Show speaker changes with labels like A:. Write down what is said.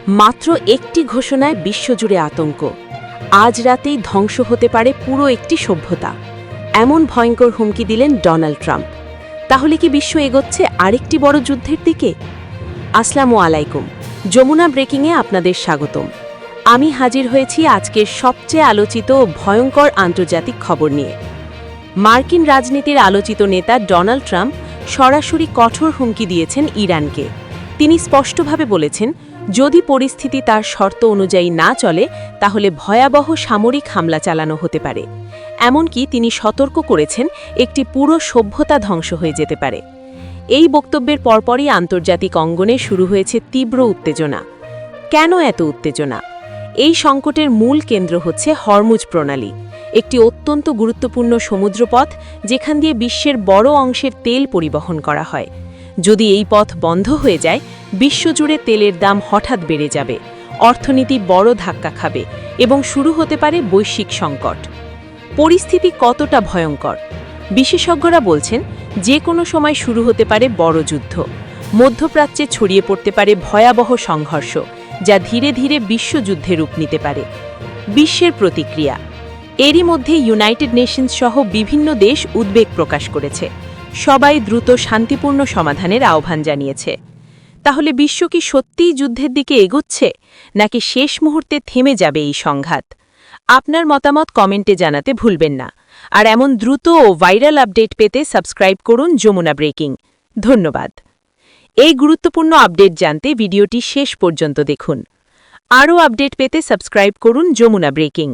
A: মাত্র একটি ঘোষণায় বিশ্বজুড়ে আতঙ্ক। আজ রাতেই ধ্বংস হতে পারে পুরো একটি সভ্যতা, এমন ভয়ঙ্কর হুমকি দিলেন ডোনাল্ড ট্রাম্প। তাহলে কি বিশ্ব এগোচ্ছে আরেকটি বড় যুদ্ধের দিকে? আসসালামু আলাইকুম, যমুনা ব্রেকিংয়ে আপনাদের স্বাগতম। আমি হাজির হয়েছি আজকের সবচেয়ে আলোচিত ও ভয়ঙ্কর আন্তর্জাতিক খবর নিয়ে। মার্কিন রাজনীতির আলোচিত নেতা ডোনাল্ড ট্রাম্প সরাসরি কঠোর হুমকি দিয়েছেন ইরানকে। তিনি স্পষ্টভাবে বলেছেন, যদি পরিস্থিতি তার শর্ত অনুযায়ী না চলে তাহলে ভয়াবহ সামরিক হামলা চালানো হতে পারে। এমনকি তিনি সতর্ক করেছেন একটি পুরো সভ্যতা ধ্বংস হয়ে যেতে পারে। এই বক্তব্যের পরপরই আন্তর্জাতিক অঙ্গনে শুরু হয়েছে তীব্র উত্তেজনা। কেন এত উত্তেজনা? এই সংকটের মূল কেন্দ্র হচ্ছে হরমুজ প্রণালী, একটি অত্যন্ত গুরুত্বপূর্ণ সমুদ্রপথ যেখান দিয়ে বিশ্বের বড় অংশের তেল পরিবহন করা হয়। যদি এই পথ বন্ধ হয়ে যায়, বিশ্বজুড়ে তেলের দাম হঠাৎ বেড়ে যাবে, অর্থনীতি বড় ধাক্কা খাবে এবং শুরু হতে পারে বৈশ্বিক সংকট। পরিস্থিতি কতটা ভয়ঙ্কর? বিশেষজ্ঞরা বলছেন, যে কোনো সময় শুরু হতে পারে বড় যুদ্ধ। মধ্যপ্রাচ্যে ছড়িয়ে পড়তে পারে ভয়াবহ সংঘর্ষ, যা ধীরে ধীরে বিশ্বযুদ্ধে রূপ নিতে পারে। বিশ্বের প্রতিক্রিয়া। এরই মধ্যে ইউনাইটেড নেশনস সহ বিভিন্ন দেশ উদ্বেগ প্রকাশ করেছে। সবাই দ্রুত শান্তিপূর্ণ সমাধানের আহ্বান জানিয়েছে। তাহলে বিশ্ব কি সত্যিই যুদ্ধের দিকে এগোচ্ছে, নাকি শেষ মুহূর্তে থেমে যাবে এই সংঘাত? আপনার মতামত কমেন্টে জানাতে ভুলবেন না। আর এমন দ্রুত ও ভাইরাল আপডেট পেতে সাবস্ক্রাইব করুন যমুনা ব্রেকিং। ধন্যবাদ। এই গুরুত্বপূর্ণ আপডেট জানতে ভিডিওটি শেষ পর্যন্ত দেখুন। আরও আপডেট পেতে সাবস্ক্রাইব করুন যমুনা ব্রেকিং।